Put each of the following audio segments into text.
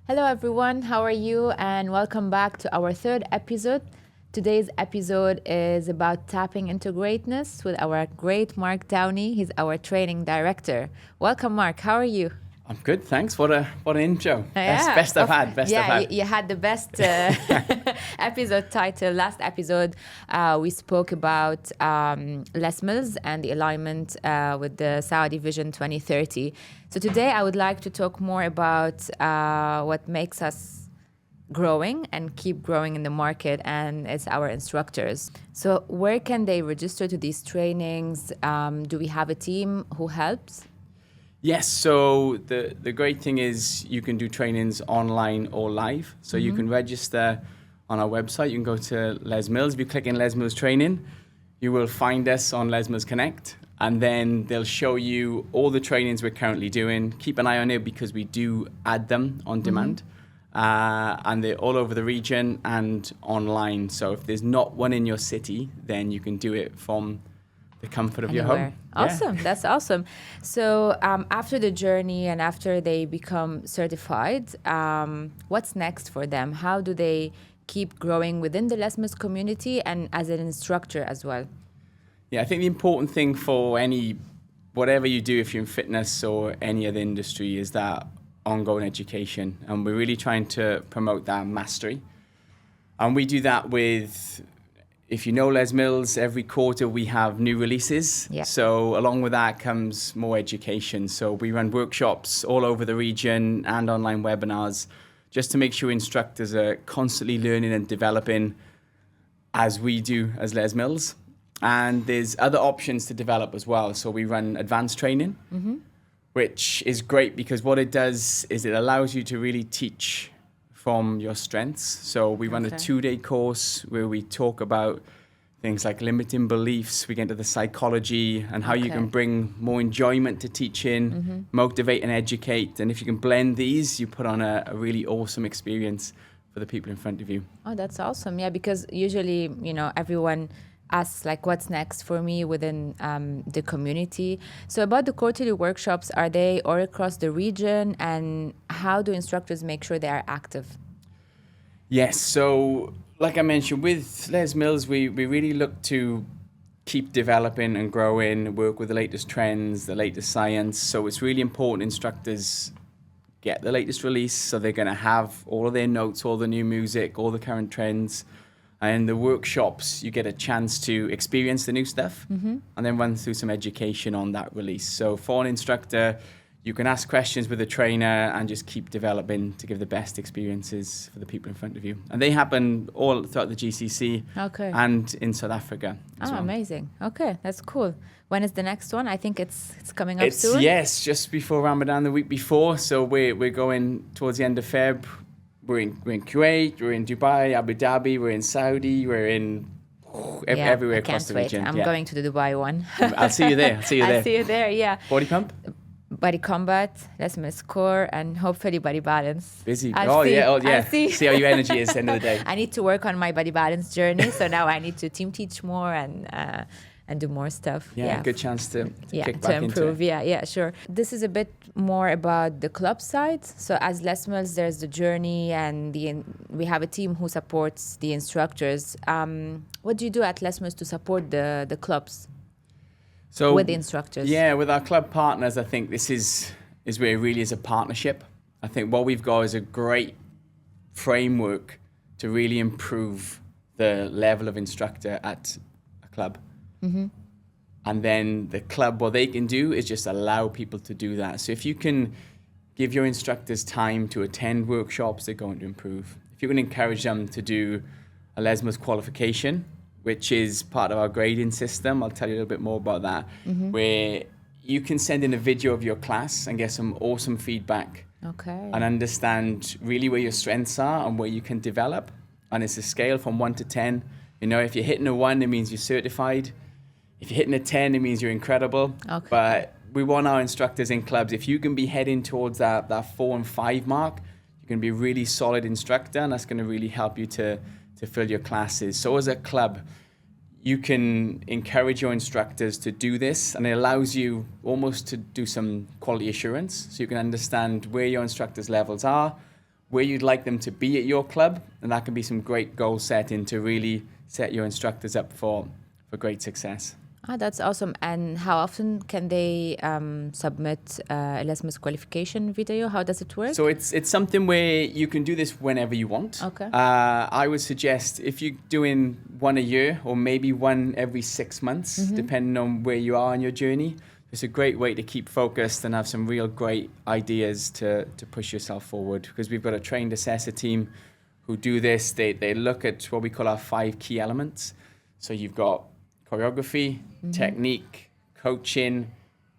Hello, everyone. How are you? And welcome back to our third episode. Today's episode is about tapping into greatness with our great Marc Downey. He's our training director. Welcome, Marc. How are you? I'm good, thanks. What an intro. Yeah, Best I've had. Best I've had. You had the best episode title. Last episode, we spoke about Les Mills and the alignment with the Saudi Vision 2030. So today, I would like to talk more about what makes us growing and keep growing in the market, and it's our instructors. So where can they register to these trainings? Do we have a team who helps? Yes, so the great thing is you can do trainings online or live. So you can register on our website. You can go to Les Mills. If you click in Les Mills Training, you will find us on Les Mills Connect. And then they'll show you all the trainings we're currently doing. Keep an eye on it because we do add them on demand. And they're all over the region and online. So if there's not one in your city, then you can do it from the comfort of Anywhere. your home. Awesome. Yeah. That's awesome. So after the journey and after they become certified, what's next for them? How do they keep growing within the Les Mills community and as an instructor as well? Yeah, I think the important thing for whatever you do, if you're in fitness or any other industry, is that ongoing education. And we're really trying to promote that mastery. And we do that with, if you know Les Mills, every quarter we have new releases. Yeah. So along with that comes more education. So we run workshops all over the region and online webinars just to make sure instructors are constantly learning and developing as we do as Les Mills. And there's other options to develop as well. So we run advanced training, which is great because what it does is it allows you to really teach from your strengths. So we run a 2-day course where we talk about things like limiting beliefs. We get into the psychology and how you can bring more enjoyment to teaching, motivate and educate. And if you can blend these, you put on a really awesome experience for the people in front of you. Oh, that's awesome. Yeah, because usually, everyone asks like, what's next for me within the community. So about the quarterly workshops, are they all across the region, and how do instructors make sure they are active? Yes, so like I mentioned, with Les Mills, we really look to keep developing and growing, work with the latest trends, the latest science. So it's really important instructors get the latest release. So they're going to have all of their notes, all the new music, all the current trends. And in the workshops, you get a chance to experience the new stuff and then run through some education on that release. So for an instructor, you can ask questions with a trainer and just keep developing to give the best experiences for the people in front of you. And they happen all throughout the GCC and in South Africa as well. Amazing. Okay, that's cool. When is the next one? I think it's coming up soon. Yes, just before Ramadan, the week before. So we're going towards the end of Feb. We're in Kuwait, we're in Dubai, Abu Dhabi, we're in Saudi, we're in everywhere across the region. I'm going to the Dubai one. I'll see you there. I'll see you there, yeah. Body pump? Body combat, Les Mills core, and hopefully body balance. Busy. I'll see how your energy is at the end of the day. I need to work on my body balance journey, so now I need to team teach more and do more stuff. Yeah, good chance to kick back to improve. into it. Yeah, sure. This is a bit more about the club side. So as Les Mills, there's the journey, and we have a team who supports the instructors. What do you do at Les Mills to support the clubs? So with the instructors? Yeah, with our club partners, I think this is where it really is a partnership. I think what we've got is a great framework to really improve the level of instructor at a club. And then the club, what they can do is just allow people to do that. So if you can give your instructors time to attend workshops, they're going to improve. If you can encourage them to do a Les Mills qualification, which is part of our grading system, I'll tell you a little bit more about that, where you can send in a video of your class and get some awesome feedback and understand really where your strengths are and where you can develop. And it's a scale from 1 to 10. If you're hitting a 1, it means you're certified. If you're hitting a 10, it means you're incredible. But we want our instructors in clubs. If you can be heading towards that 4 and 5 mark, you're going to be a really solid instructor, and that's going to really help you to fill your classes. So as a club, you can encourage your instructors to do this, and it allows you almost to do some quality assurance. So you can understand where your instructors' levels are, where you'd like them to be at your club, and that can be some great goal setting to really set your instructors up for great success. Ah, that's awesome. And how often can they submit Erasmus qualification video? How does it work? So it's something where you can do this whenever you want. Okay. I would suggest if you're doing one a year or maybe one every 6 months, depending on where you are in your journey, it's a great way to keep focused and have some real great ideas to push yourself forward. Because we've got a trained assessor team who do this. They look at what we call our 5 key elements. So you've got choreography, technique, coaching,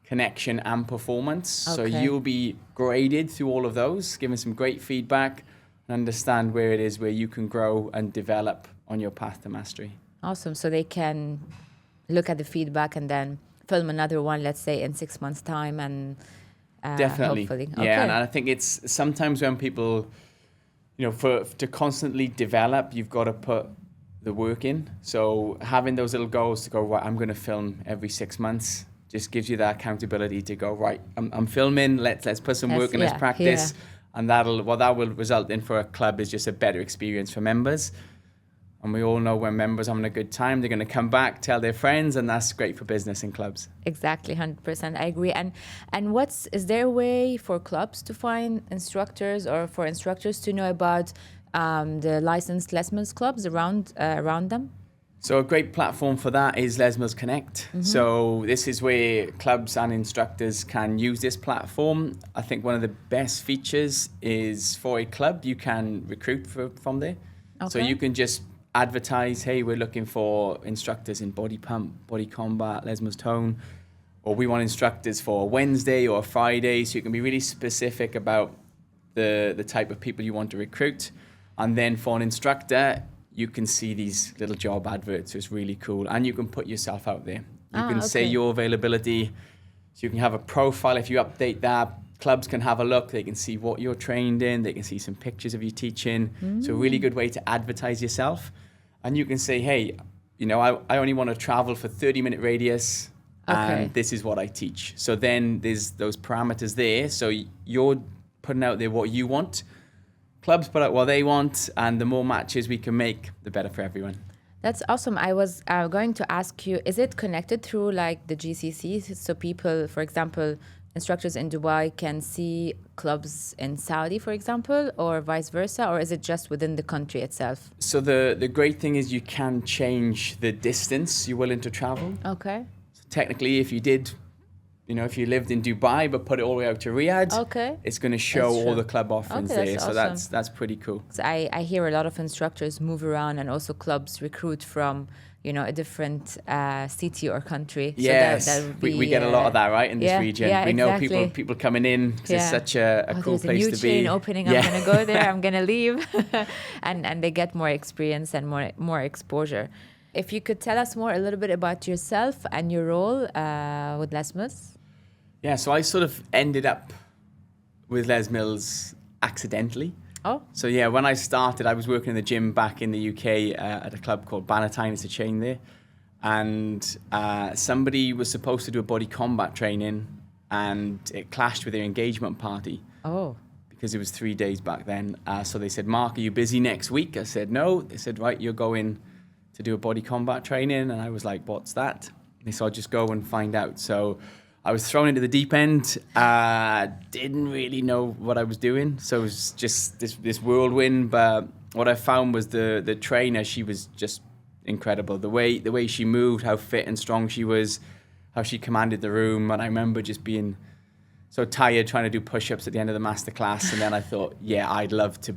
connection, and performance. Okay. So you'll be graded through all of those, given some great feedback, and understand where it is where you can grow and develop on your path to mastery. Awesome. So they can look at the feedback and then film another one, let's say in 6 months' time, and Definitely. hopefully. Yeah, Okay. and I think it's sometimes when people, to constantly develop, you've got to put the work in. So having those little goals to go, right, I'm going to film every 6 months, just gives you that accountability to go, right, I'm filming, let's put some work in, let's practice. And what that will result in for a club is just a better experience for members. And we all know when members are having a good time, they're going to come back, tell their friends, and that's great for business and clubs. Exactly, 100%. I agree. And is there a way for clubs to find instructors or for instructors to know about the licensed Les Mills clubs around them? So a great platform for that is Les Mills Connect. So this is where clubs and instructors can use this platform. I think one of the best features is for a club, you can recruit from there. Okay. So you can just advertise, hey, we're looking for instructors in body pump, body combat, Les Mills tone, or we want instructors for a Wednesday or a Friday. So you can be really specific about the type of people you want to recruit. And then for an instructor, you can see these little job adverts. So it's really cool. And you can put yourself out there. You can say your availability. So you can have a profile. If you update that, clubs can have a look. They can see what you're trained in. They can see some pictures of you teaching. So a really good way to advertise yourself. And you can say, hey, I only want to travel for 30-minute radius. And this is what I teach. So then there's those parameters there. So you're putting out there what you want. Clubs put out what they want, and the more matches we can make, the better for everyone. That's awesome. I was going to ask you, is it connected through like the GCC? So people, for example, instructors in Dubai can see clubs in Saudi, for example, or vice versa, or is it just within the country itself? So the great thing is you can change the distance you're willing to travel. Okay. So technically, if you did, if you lived in Dubai but put it all the way out to Riyadh, it's going to show all the club offerings there. So awesome. that's pretty cool. So I hear a lot of instructors move around, and also clubs recruit from a different city or country. Yes, so that would be, we get a lot of that, right, in this region. Yeah, we know exactly. people coming in because it's such a cool place to be. There's a new chain opening. I'm going to go there. I'm going to leave. and they get more experience and more exposure. If you could tell us a little bit about yourself and your role with Les Mills. Yeah, so I sort of ended up with Les Mills accidentally. Oh. So yeah, when I started, I was working in the gym back in the UK at a club called Bannatyne. It's a chain there. And somebody was supposed to do a body combat training, and it clashed with their engagement party. Oh. Because it was 3 days back then. So they said, Mark, are you busy next week? I said, no. They said, right, you're going to do a body combat training. And I was like, what's that? They said, I'll just go and find out. So I was thrown into the deep end. Didn't really know what I was doing. So it was just this whirlwind. But what I found was the trainer, she was just incredible. The way she moved, how fit and strong she was, how she commanded the room. And I remember just being so tired trying to do push-ups at the end of the masterclass. And then I thought, yeah, I'd love to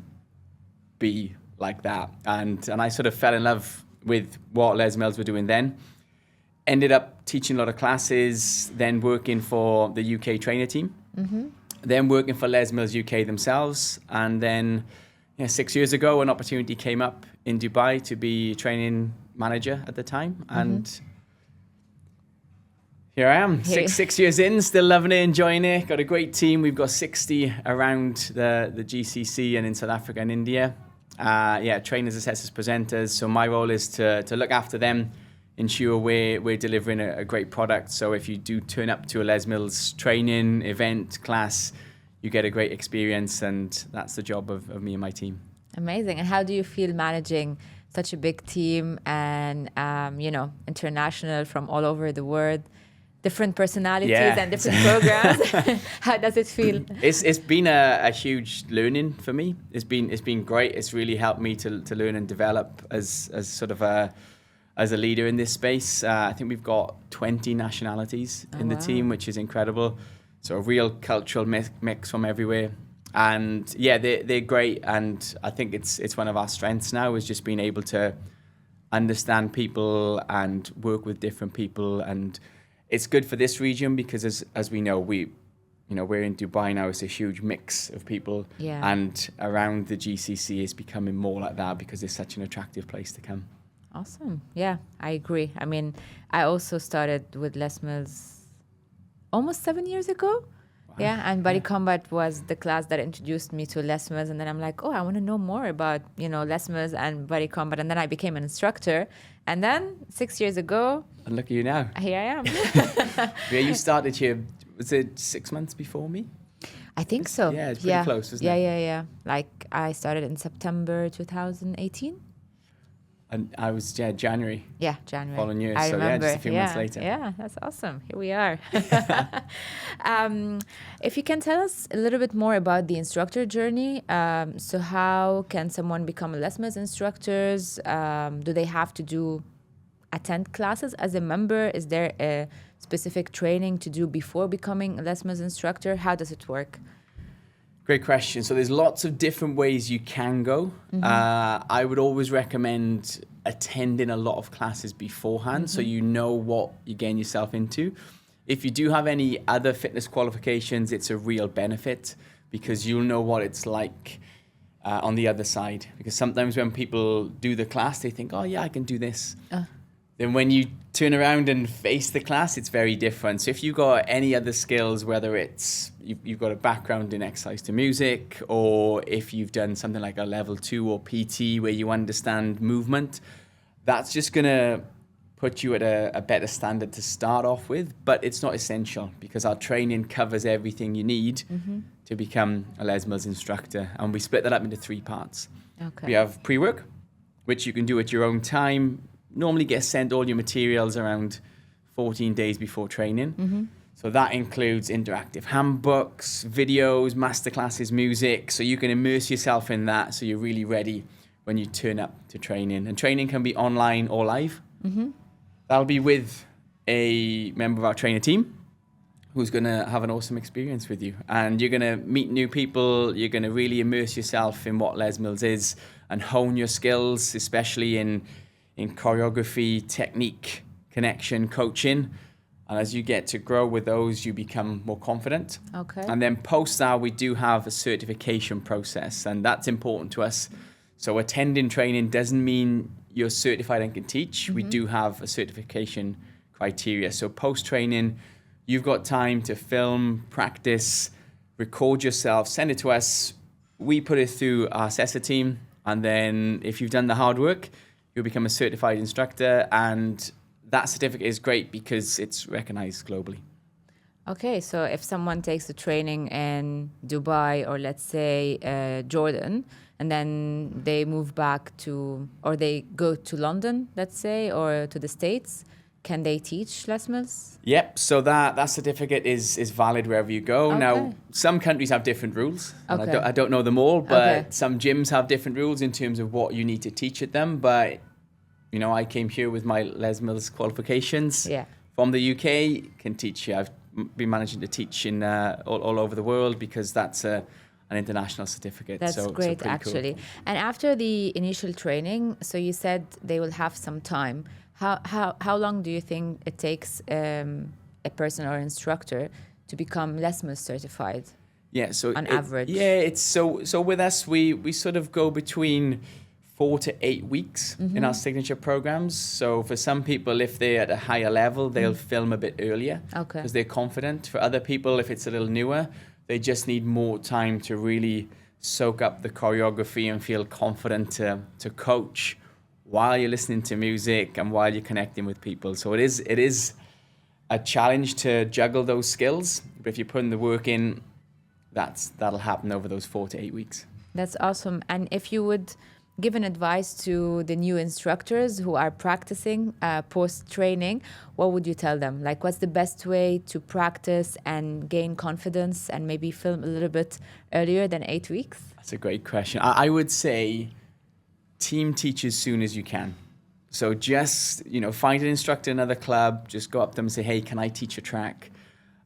be like that. And I sort of fell in love with what Les Mills were doing then. Ended up teaching a lot of classes, then working for the UK trainer team, then working for Les Mills UK themselves. And then 6 years ago, an opportunity came up in Dubai to be training manager at the time. And here I am, six years in, still loving it, enjoying it. Got a great team. We've got 60 around the GCC and in South Africa and India. Trainers, assessors, presenters. So my role is to look after them, ensure we're delivering a great product. So if you do turn up to a Les Mills training, event, class, you get a great experience, and that's the job of me and my team. Amazing. And how do you feel managing such a big team and, international from all over the world, different personalities and different programs? How does it feel? It's been a huge learning for me. It's been great. It's really helped me to learn and develop as sort of as a leader in this space. I think we've got 20 nationalities in the team, which is incredible. So a real cultural mix from everywhere. And yeah, they're great. And I think it's one of our strengths now, is just being able to understand people and work with different people. And it's good for this region because as we know, we're in Dubai now. It's a huge mix of people. Yeah. And around the GCC is becoming more like that because it's such an attractive place to come. Awesome. Yeah, I agree. I mean, I also started with Les Mills almost 7 years ago. Wow. Yeah, and Body Combat was the class that introduced me to Les Mills. And then I'm like, I want to know more about, Les Mills and Body Combat. And then I became an instructor. And then 6 years ago... And look at you now. Here I am. Yeah, you started here, was it 6 months before me? I think so. Yeah, it's pretty close, isn't it? Yeah. Like, I started in September 2018. And I was, January. Yeah, January. Following year. I remember. Just a few months later. Yeah, that's awesome. Here we are. If you can tell us a little bit more about the instructor journey. So how can someone become a Les Mills instructors? Do they have to attend classes as a member? Is there a specific training to do before becoming a Les Mills instructor? How does it work? Great question. So there's lots of different ways you can go. I would always recommend attending a lot of classes beforehand so you know what you're getting yourself into. If you do have any other fitness qualifications, it's a real benefit because you'll know what it's like on the other side. Because sometimes when people do the class, they think, I can do this. Then when you turn around and face the class, it's very different. So if you've got any other skills, whether it's you've got a background in exercise to music, or if you've done something like a level 2 or PT where you understand movement, that's just going to put you at a better standard to start off with. But it's not essential because our training covers everything you need to become a Les Mills instructor. And we split that up into 3 parts. Okay. We have pre-work, which you can do at your own time. Normally get sent all your materials around 14 days before training. So that includes interactive handbooks, videos, masterclasses, music. So you can immerse yourself in that so you're really ready when you turn up to training. And training can be online or live. That'll be with a member of our trainer team who's going to have an awesome experience with you. And you're going to meet new people. You're going to really immerse yourself in what Les Mills is and hone your skills, especially in choreography, technique, connection, coaching. And as you get to grow with those, you become more confident. Okay. And then post that, we do have a certification process, and that's important to us. So attending training doesn't mean you're certified and can teach. We do have a certification criteria. So post-training, you've got time to film, practice, record yourself, send it to us. We put it through our assessor team. And then if you've done the hard work, you'll become a certified instructor, and that certificate is great because it's recognized globally. Okay, so if someone takes the training in Dubai or let's say Jordan, and then they move back or they go to London, let's say, or to the States, can they teach Les Mills? Yep, so that certificate is valid wherever you go. Okay. Now, some countries have different rules. And Okay. I don't know them all, but some gyms have different rules in terms of what you need to teach at them. But, I came here with my Les Mills qualifications from the UK, can teach here. I've been managing to teach in all over the world because that's an international certificate. That's great, actually. Cool. And after the initial training, so you said they will have some time. How long do you think it takes a person or instructor to become Les Mills certified? Yeah, so on average. It's so with us we sort of go between 4 to 8 weeks in our signature programs. So for some people, if they're at a higher level, they'll film a bit earlier because they're confident. For other people, if it's a little newer, they just need more time to really soak up the choreography and feel confident to coach while you're listening to music and while you're connecting with people. So it is a challenge to juggle those skills. But if you're putting the work in that'll happen over those 4 to 8 weeks. That's awesome. And if you would give an advice to the new instructors who are practicing post-training, what would you tell them? Like, what's the best way to practice and gain confidence and maybe film a little bit earlier than 8 weeks? That's a great question. I would say team teach as soon as you can. So just, find an instructor in another club, just go up to them and say, hey, can I teach a track?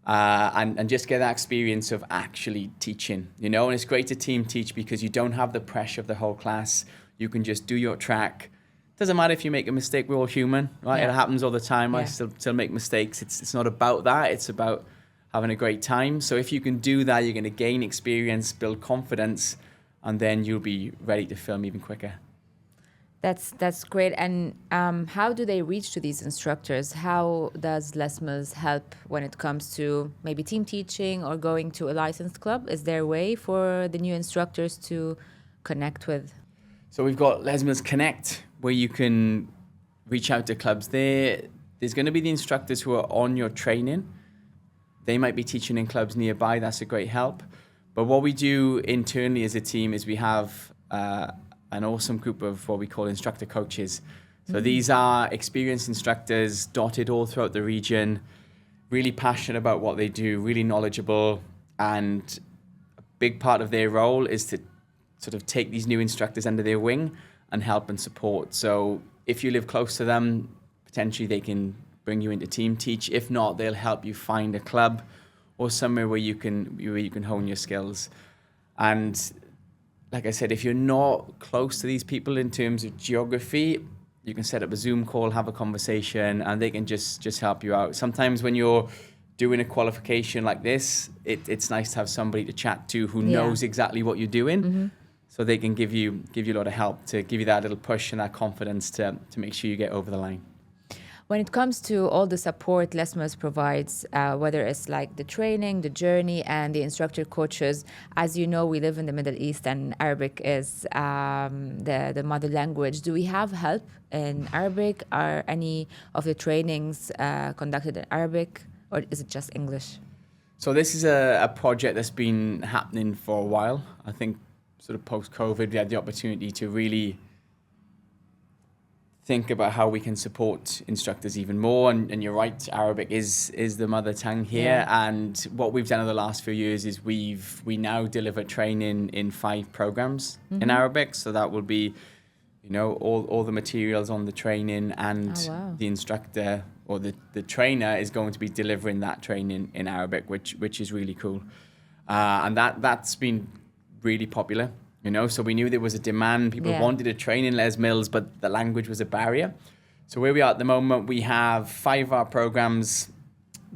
And just get that experience of actually teaching, and it's great to team teach because you don't have the pressure of the whole class. You can just do your track. Doesn't matter if you make a mistake, we're all human, right? Yeah. It happens all the time. Yeah. I still make mistakes. It's not about that. It's about having a great time. So if you can do that, you're going to gain experience, build confidence, and then you'll be ready to film even quicker. That's great. And how do they reach to these instructors? How does Les Mills help when it comes to maybe team teaching or going to a licensed club? Is there a way for the new instructors to connect with? So we've got Les Mills Connect, where you can reach out to clubs there. There's going to be the instructors who are on your training. They might be teaching in clubs nearby. That's a great help. But what we do internally as a team is we have an awesome group of what we call instructor coaches. So these are experienced instructors dotted all throughout the region, really passionate about what they do, really knowledgeable. And a big part of their role is to sort of take these new instructors under their wing and help and support. So if you live close to them, potentially they can bring you into team teach. If not, they'll help you find a club or somewhere where you can hone your skills. And like I said, if you're not close to these people in terms of geography, you can set up a Zoom call, have a conversation, and they can just help you out. Sometimes when you're doing a qualification like this, it's nice to have somebody to chat to who knows exactly what you're doing, so they can give you a lot of help to give you that little push and that confidence to make sure you get over the line. When it comes to all the support Les Mills provides, whether it's like the training, the journey, and the instructor coaches, as you know, we live in the Middle East and Arabic is the mother language. Do we have help in Arabic? Are any of the trainings conducted in Arabic, or is it just English? So this is a project that's been happening for a while. I think sort of post-COVID, we had the opportunity to really think about how we can support instructors even more. And you're right, Arabic is the mother tongue here. Yeah. And what we've done in the last few years is we now deliver training in 5 programs in Arabic. So that will be, all the materials on the training, and the instructor or the trainer is going to be delivering that training in Arabic, which is really cool. And that's been really popular. So we knew there was a demand. People wanted to train in Les Mills, but the language was a barrier. So where we are at the moment, we have 5 of our programs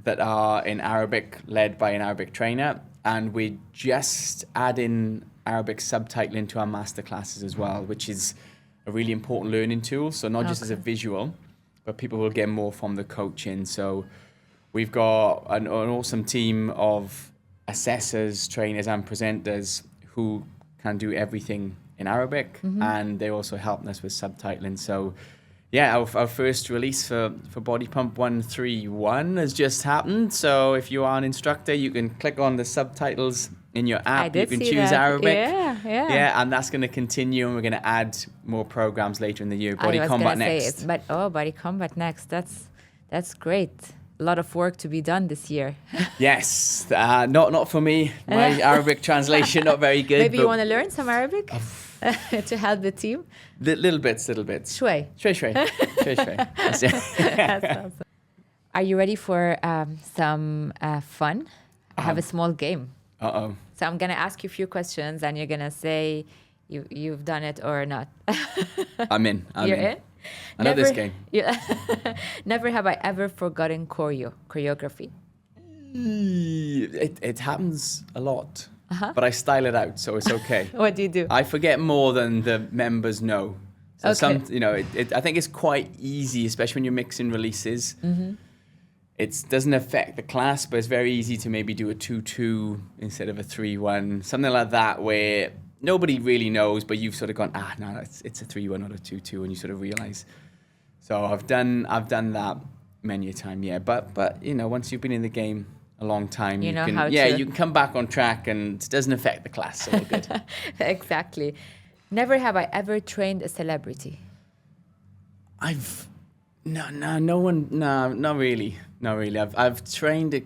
that are in Arabic, led by an Arabic trainer. And we just add in Arabic subtitling to our masterclasses as well, which is a really important learning tool. So not just as a visual, but people will get more from the coaching. So we've got an awesome team of assessors, trainers, and presenters who can do everything in Arabic, and they're also helping us with subtitling. So our first release for Body Pump 131 has just happened. So if you are an instructor, you can click on the subtitles in your app. You can choose Arabic. Yeah, and that's going to continue, and we're going to add more programs later in the year. Body Combat next. Body Combat next. That's great. A lot of work to be done this year. Yes, not for me. My Arabic translation not very good. Maybe you want to learn some Arabic to help the team. Little bits. Shway. Shway. That's awesome. Are you ready for some fun? I have a small game. Uh-oh. So I'm gonna ask you a few questions, and you're gonna say you've done it or not. I'm in. You're in? I know this game. Never have I ever forgotten choreography. It happens a lot, but I style it out, so it's okay. What do you do? I forget more than the members know. So I think it's quite easy, especially when you're mixing releases. It doesn't affect the class, but it's very easy to maybe do a 2-2 instead of a 3-1, something like that, where nobody really knows, but you've sort of gone, no, it's a 3-1, not a 2-2, and you sort of realize. So I've done that many a time, yeah. But once you've been in the game a long time, You know can how to- you can come back on track and it doesn't affect the class. So we're good. Exactly. Never have I ever trained a celebrity. No one, not really. I've trained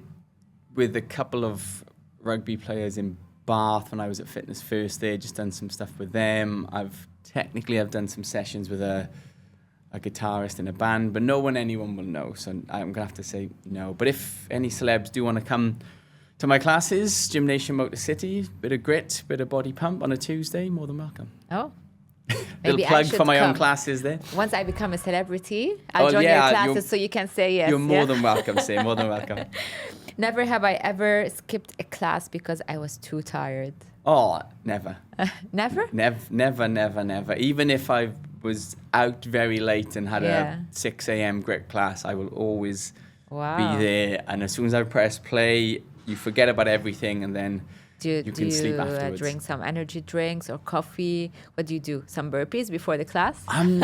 with a couple of rugby players in Bath when I was at Fitness First. There, just done some stuff with them. I've done some sessions with a guitarist in a band, but anyone will know. So I'm gonna have to say no. But if any celebs do want to come to my classes, Gymnasium Motor City, bit of grit, bit of body pump on a Tuesday, more than welcome. Oh. Little Maybe plug I should for my own come. classes there. Once I become a celebrity, I'll join your classes so you can say yes. You're more than welcome, Sam. More than welcome. Never have I ever skipped a class because I was too tired. Oh, never. Never? Never. Even if I was out very late and had Yeah. a 6 a.m. grit class, I will always Wow. be there. And as soon as I press play, you forget about everything and then you can sleep afterwards. Drink some energy drinks or coffee? What do you do? Some burpees before the class? Do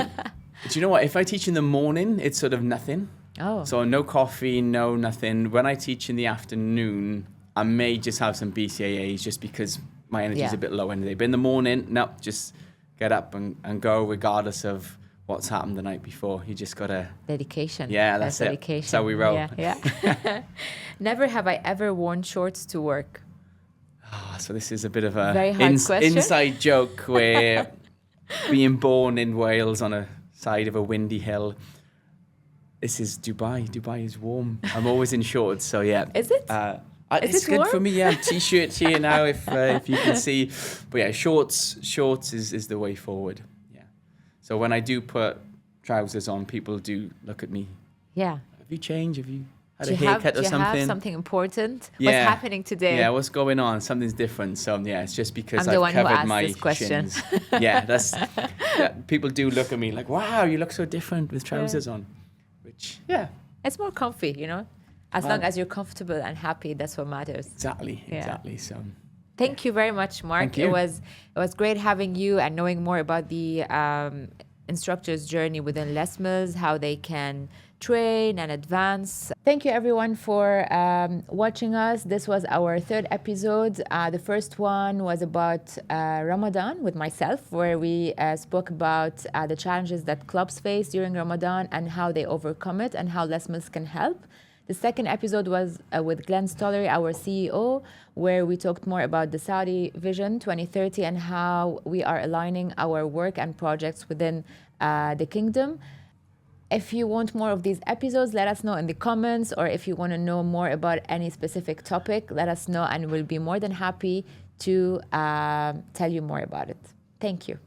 you know what? If I teach in the morning, it's sort of nothing. Oh. So no coffee, no nothing. When I teach in the afternoon, I may just have some BCAAs just because my energy is a bit low in the day. But in the morning, no, just get up and go regardless of what's happened the night before. You just got to... Dedication. Yeah, that's it. Dedication. That's how we roll. Yeah. Never have I ever worn shorts to work. Oh, so this is a bit of a Very hard question. inside joke where being born in Wales on a side of a windy hill, this is Dubai. Dubai is warm. I'm always in shorts, so yeah. Is it? It's it good warm? for me. Yeah, t-shirts here now if you can see. But yeah, shorts is the way forward. Yeah. So when I do put trousers on, people do look at me. Yeah. Have you changed? Have you had Do a you haircut or have something? something important? Yeah. What's happening today? Yeah, what's going on? Something's different. So yeah, it's just because I'm the I've one who covered asked my this question. shins. Yeah, people do look at me like, wow, you look so different with trousers on. Which, yeah. It's more comfy, you know? As long as you're comfortable and happy, that's what matters. Exactly. So Thank you very much, Mark. Thank you. It was great having you and knowing more about the instructor's journey within Les Mills, how they can train and advance. Thank you everyone for watching us. This was our third episode. The first one was about Ramadan with myself, where we spoke about the challenges that clubs face during Ramadan and how they overcome it and how Les Mills can help. The second episode was with Glenn Stollery, our CEO, where we talked more about the Saudi Vision 2030 and how we are aligning our work and projects within the kingdom. If you want more of these episodes, let us know in the comments, or if you want to know more about any specific topic, let us know and we'll be more than happy to tell you more about it. Thank you.